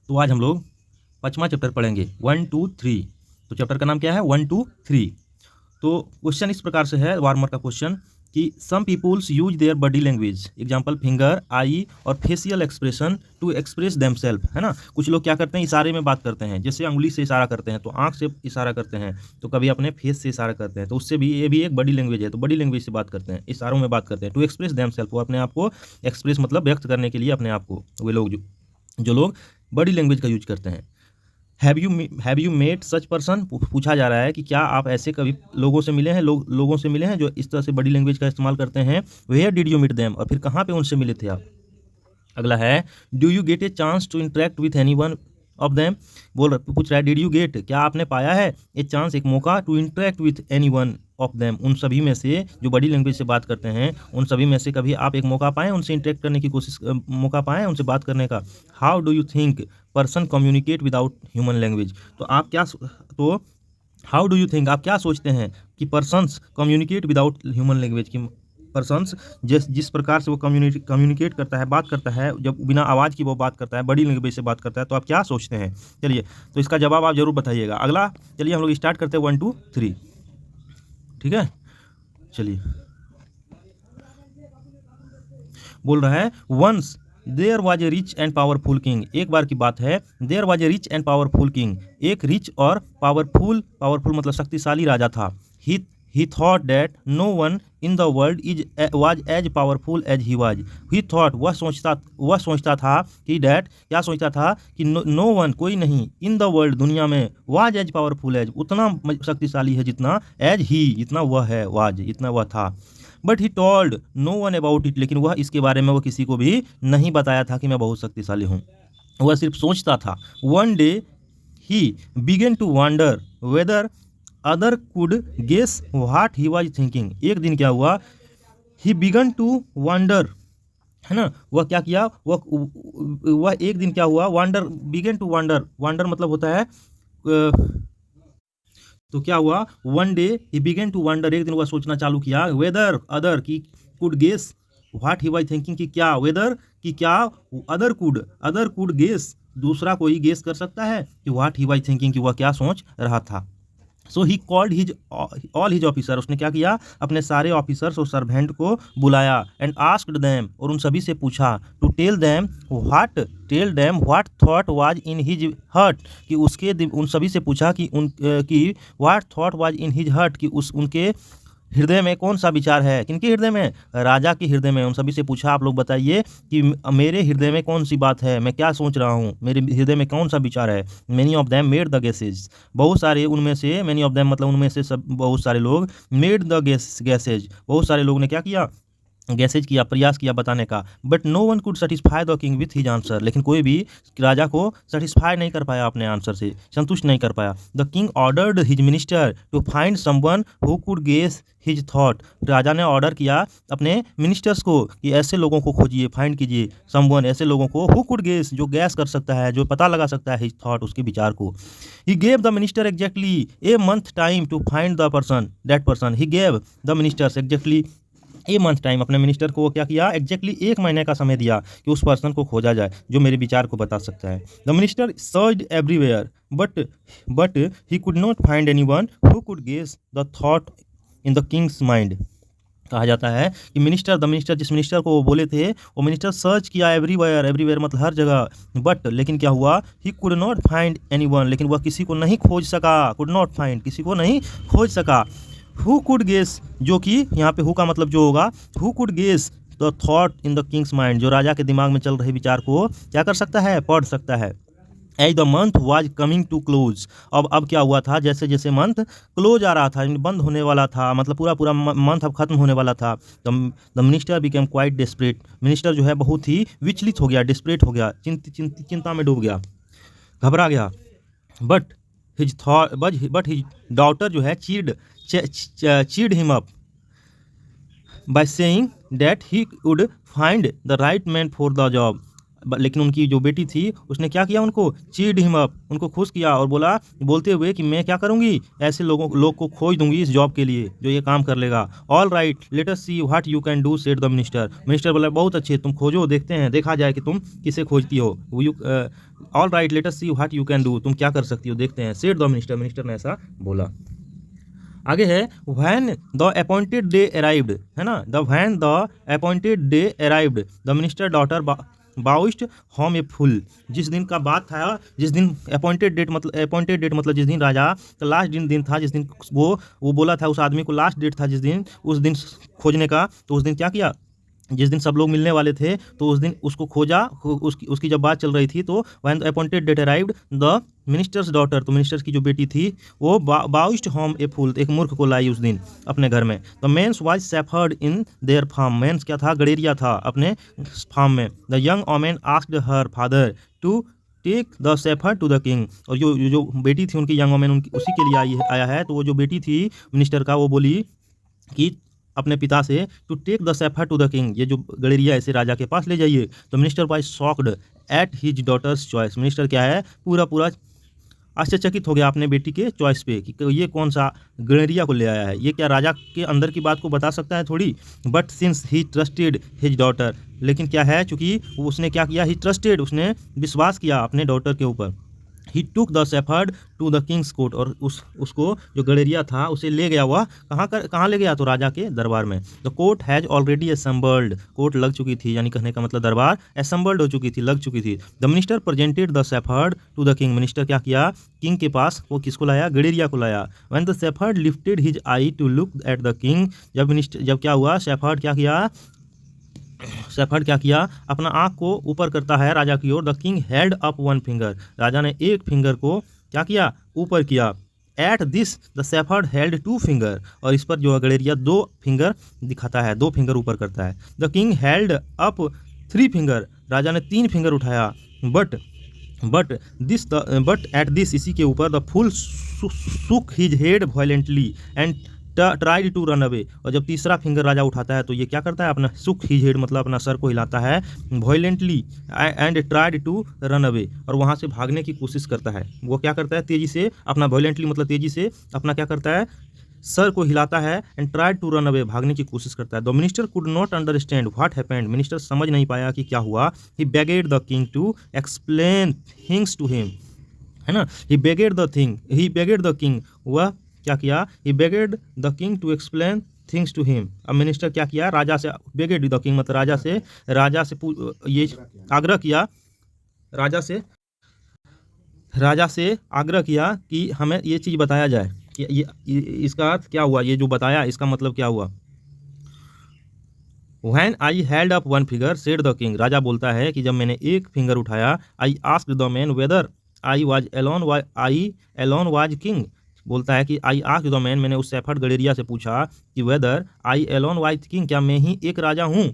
तो आज हम लोग 5वां चैप्टर पढ़ेंगे 1 2 3। तो चैप्टर का नाम क्या है 1 2 3। तो क्वेश्चन इस प्रकार से है, वार्मर का क्वेश्चन कि some peoples use their body language, example finger, eye और facial expression to express themselves, है ना। कुछ लोग क्या करते हैं, इशारे में बात करते हैं, जैसे उंगली से इशारा करते हैं, तो आंख से इशारा करते हैं, तो कभी अपने फेस से इशारा करते हैं, तो उससे भी ये भी एक बॉडी लैंग्वेज है। तो बॉडी लैंग्वेज से बात करते हैं, इशारों में बात करते हैं। टू एक्सप्रेस देमसेल्फ, वो अपने आप को एक्सप्रेस मतलब व्यक्त करने के लिए अपने आप को, वे लोग जो लोग बॉडी लैंग्वेज का यूज करते हैं। Have you met such person, पूछा जा रहा है कि क्या आप ऐसे कभी लोगों से मिले हैं, लोगों से मिले हैं जो इस तरह से बॉडी लैंग्वेज का इस्तेमाल करते हैं। Where did you meet them, और फिर कहाँ पे उनसे मिले थे आप। अगला है do you get a chance to interact with any one of them, पूछ रहा है डिड यू गेट, क्या आपने पाया है ए चांस, एक मौका, to interact with any one of them, उन सभी में से जो बॉडी लैंग्वेज से बात करते हैं, उन सभी में से कभी आप एक मौका पाएँ उनसे इंटरेक्ट करने की कोशिश, मौका पाएँ उनसे बात करने का। How do you think person communicate without human language, तो आप क्या, तो हाउ डू यू थिंक, आप क्या सोचते हैं कि persons communicate without human language, की पर्सन्स जिस प्रकार से वो कम्युनिकेट करता है, बात करता है, जब बिना आवाज़ की वो बात करता है, बॉडी लैंग्वेज से बात करता है, तो आप क्या सोचते हैं। चलिए, तो इसका जवाब आप जरूर बताइएगा। अगला चलिए हम लोग स्टार्ट करते हैं 1 2 3, ठीक है। चलिए, बोल रहा है once there was a rich and powerful king, एक बार की बात है, there was a rich and powerful king, एक रिच और पावरफुल मतलब शक्तिशाली राजा था। He thought that no one in the world was as powerful as he was. He thought, वह सोचता था कि दैट, क्या सोचता था कि नो वन, कोई नहीं, इन द वर्ल्ड, दुनिया में, वाज एज पावरफुल एज, उतना शक्तिशाली है जितना, एज ही, जितना वह है, वाज, इतना वह था। But he told no one about it, लेकिन वह इसके बारे में वो किसी को भी नहीं बताया था कि मैं बहुत शक्तिशाली हूँ, वह सिर्फ सोचता था। One day he began to wonder whether other could guess what he was thinking, एक दिन क्या हुआ, ही बिगन टू वंडर, है ना, वह क्या किया, वह एक दिन क्या हुआ, wonder, began to wonder, wonder मतलब होता है, तो क्या हुआ, one day he began to wonder, एक दिन वह सोचना चालू किया, वेदर अदर की could guess what he was thinking, कि क्या, वेदर की क्या, अदर कुड गेस, दूसरा कोई गेस कर सकता है कि व्हाट ही वाज थिंकिंग, कि वह क्या सोच रहा था। So he called all his officer, उसने क्या किया, अपने सारे ऑफिसर्स और सर्वेंट को बुलाया, एंड आस्क्ड देम, और उन सभी से पूछा, to tell them what thought was in his heart, कि उन सभी से पूछा कि what thought was in his heart, कि उनके हृदय में कौन सा विचार है, किनके हृदय में, राजा के हृदय में। उन सभी से पूछा, आप लोग बताइए कि मेरे हृदय में कौन सी बात है, मैं क्या सोच रहा हूँ, मेरे हृदय में कौन सा विचार है। Many of them made the guesses, बहुत सारे उनमें से, मैनी ऑफ देम मतलब उनमें से सब, बहुत सारे लोग, मेड द गेसेज, बहुत सारे लोगों ने क्या किया, गैसेज किया, प्रयास किया बताने का। But no one could satisfy the king with his answer, लेकिन कोई भी राजा को सेटिस्फाई नहीं कर पाया, अपने आंसर से संतुष्ट नहीं कर पाया। The king ordered his minister to find someone who could guess his thought, राजा ने ऑर्डर किया अपने मिनिस्टर्स को कि ऐसे लोगों को खोजिए, फाइंड कीजिए, समवन, ऐसे लोगों को, हु कुड गेस, जो गैस कर सकता है, जो पता लगा सकता है, हिज थॉट, उसके विचार को। He gave the minister exactly a month time to find the person, that person, he gave the ministers exactly a month time, अपने मिनिस्टर को क्या किया, एग्जैक्टली एक महीने का समय दिया कि उस पर्सन को खोजा जाए जो मेरे विचार को बता सकता है। The minister searched everywhere but he could not find anyone who could guess the thought in the king's mind. कहा जाता है कि द मिनिस्टर, जिस मिनिस्टर को वो बोले थे, वो मिनिस्टर सर्च किया एवरीवेयर मतलब हर जगह, बट लेकिन क्या हुआ, ही कुड नॉट फाइंड एनीवन, लेकिन वह किसी को नहीं खोज सका, कुड नॉट फाइंड, किसी को नहीं खोज सका। हु कुड गेस, जो कि यहाँ पे हु का मतलब जो होगा, who could guess the thought in the king's mind, जो राजा के दिमाग में चल रहे विचार को क्या कर सकता है, पढ़ सकता है। As the month was coming to close, अब क्या हुआ था, जैसे जैसे मंथ क्लोज आ रहा था, बंद होने वाला था, मतलब पूरा मंथ अब खत्म होने वाला था। The minister became quite desperate, minister जो है बहुत ही विचलित हो गया, डिस्परेट हो गया, चिंता में डूब गया, घबरा गया। बट हिज डॉटर जो है cheered him up by saying that he would find the right man for the job, लेकिन उनकी जो बेटी थी उसने क्या किया, उनको चीड हिम अप, उनको खुश किया और बोलते हुए कि मैं क्या करूँगी, ऐसे लोग को खोज दूंगी इस जॉब के लिए जो ये काम कर लेगा। All right let us see what you can do said the minister. Minister बोला बहुत अच्छे, तुम खोजो, देखते हैं, देखा जाए कि तुम किसे खोजती हो। All right let us see what you can do, तुम क्या कर सकती हो, देखते हैं, सेड द मिनिस्टर, मिनिस्टर ने ऐसा बोला। आगे है when the appointed day arrived, है ना, when the appointed day arrived the minister daughter brought home a fool. जिस दिन का बात था, जिस दिन अपॉइंटेड डेट मतलब जिस दिन राजा का लास्ट दिन था, जिस दिन वो बोला था, उस आदमी को लास्ट डेट था जिस दिन, उस दिन खोजने का, तो उस दिन क्या किया, जिस दिन सब लोग मिलने वाले थे तो उस दिन उसको खोजा। उसकी जब बात चल रही थी तो when appointed date arrived the minister's daughter, तो मिनिस्टर्स की जो बेटी थी वो बाउस्ट होम ए फूल, एक मूर्ख को लाई उस दिन अपने घर में। The men's was shepherd in their farm, men's क्या था, गडेरिया था अपने फार्म में। The young woman asked her father to take the shepherd to the king, और जो बेटी थी उनकी यंग ओमेन उसी के लिए आया है। तो वो जो बेटी थी मिनिस्टर का, वो बोली कि अपने पिता से to take the shepherd to the king, ये जो गडेरिया ऐसे राजा के पास ले जाइए। तो minister was shocked at his daughter's choice, minister क्या है, पूरा आश्चर्यचकित हो गया अपने बेटी के चॉइस पे कि ये कौन सा गडेरिया को ले आया है, ये क्या राजा के अंदर की बात को बता सकता है थोड़ी। But since he trusted his daughter, लेकिन क्या है, चूंकि उसने क्या किया, ही ट्रस्टेड, उसने विश्वास किया अपने डॉटर के ऊपर। He took the shepherd to the king's court, और उसको जो गडेरिया था उसे ले गया, वह कहाँ ले गया, तो राजा के दरबार में। The court has already assembled, court लग चुकी थी, यानी कहने का मतलब दरबार असेंबल्ड हो चुकी थी, लग चुकी थी। The minister presented the shepherd to the king, minister क्या किया, किंग के पास वो किसको लाया, गडेरिया को लाया। When the shepherd lifted his eye to look at the king, जब क्या हुआ, सेफर्ड क्या किया, अपना आँख को ऊपर करता है राजा की ओर। The king held up one finger, राजा ने एक फिंगर को क्या किया, ऊपर किया। At this the shepherd held two finger, और इस पर जो गडेरिया 2 फिंगर दिखाता है, 2 फिंगर ऊपर करता है। The king held up 3 finger, राजा ने 3 फिंगर उठाया। बट एट दिस, इसी के ऊपर, the fool shook his head violently and tried to run away, और जब तीसरा फिंगर राजा उठाता है तो ये क्या करता है, अपना शुक हिज हेड मतलब अपना सर को हिलाता है, violently and tried to run away, और वहाँ से भागने की कोशिश करता है। वो क्या करता है, तेजी से अपना, वायलेंटली मतलब तेजी से अपना क्या करता है, सर को हिलाता है, and tried to run away, भागने की कोशिश करता है। The minister could not understand what happened, minister समझ नहीं पाया कि क्या हुआ। He begged the king to explain things to him, है ना, ही बेगेड द किंग, वह क्या किया, he begged the king to explain things to him. अब मिनिस्टर क्या किया, राजा से, बेगेड द किंग मतलब राजा से ये आग्रह किया, राजा से आग्रह किया कि हमें ये चीज़ बताया जाए कि ये इसका अर्थ क्या हुआ, ये जो बताया इसका मतलब क्या हुआ। When I held up one finger, said the king, राजा बोलता है कि जब मैंने एक फिंगर उठाया, I asked the man whether I alone was king, बोलता है कि आई आस्क्ड द मैन, मैंने उस सेफर्ड गडेरिया से पूछा कि whether I alone was king, क्या मैं ही एक राजा हूँ।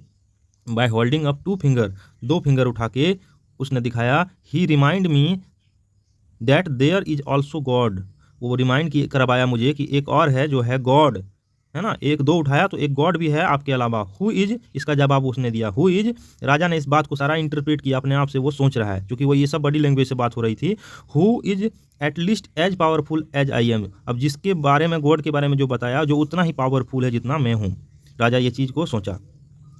By holding up 2 finger, 2 finger उठा के उसने दिखाया। He remind me that there is also god, वो रिमाइंड करवाया मुझे कि एक और है जो है गॉड, है ना, 1-2 उठाया तो एक गॉड भी है आपके अलावा। हु इज, इसका जवाब उसने दिया हु इज। राजा ने इस बात को सारा इंटरप्रेट किया अपने आप से, वो सोच रहा है क्योंकि वो ये सब बॉडी लैंग्वेज से बात हो रही थी। Who is at least as powerful as I am, अब जिसके बारे में, गॉड के बारे में जो बताया, जो उतना ही पावरफुल है जितना मैं हूँ। राजा ये चीज़ को सोचा।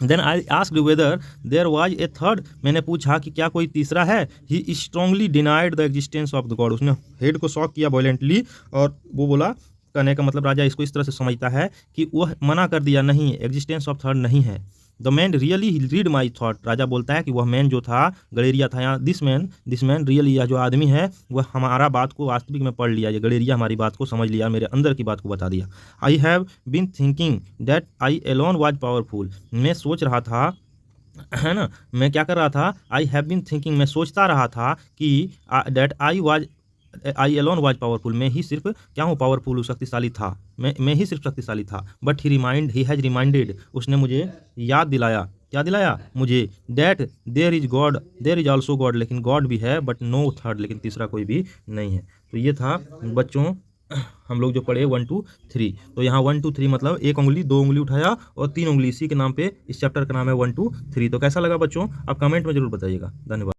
Then I asked whether there was a third, मैंने पूछा कि क्या कोई तीसरा है। He strongly denied the existence of the god, उसने हेड को शॉक किया वायलेंटली, और वो बोला, कहने का मतलब राजा इसको इस तरह से समझता है कि वह मना कर दिया, नहीं, एग्जिस्टेंस ऑफ थर्ड नहीं है। The man really read my thought, राजा बोलता है कि वह मैन जो था, गडेरिया था, यहाँ दिस मैन रियली, यह जो आदमी है वह हमारा बात को वास्तविक में पढ़ लिया, ये गडेरिया हमारी बात को समझ लिया, मेरे अंदर की बात को बता दिया। I have been thinking that I alone was powerful, मैं सोच रहा था, है ना, मैं क्या कर रहा था, आई हैव बीन थिंकिंग, मैं सोचता रहा था कि that I alone was powerful, मैं ही सिर्फ क्या हूँ, पावरफुल, शक्तिशाली था, मैं ही सिर्फ शक्तिशाली था। बट ही हैज़ रिमाइंडेड, उसने मुझे याद दिलाया, क्या दिलाया मुझे, that there is also God, लेकिन गॉड भी है, बट नो थर्ड, लेकिन तीसरा कोई भी नहीं है। तो ये था बच्चों हम लोग जो पढ़े 1 2 3, तो यहाँ 1 2 3 मतलब 1 उंगली 2 उंगली उठाया और 3 उंगली, इसी के नाम पे इस चैप्टर का नाम है 1 2 3। तो कैसा लगा बच्चों, आप कमेंट में जरूर बताइएगा। धन्यवाद।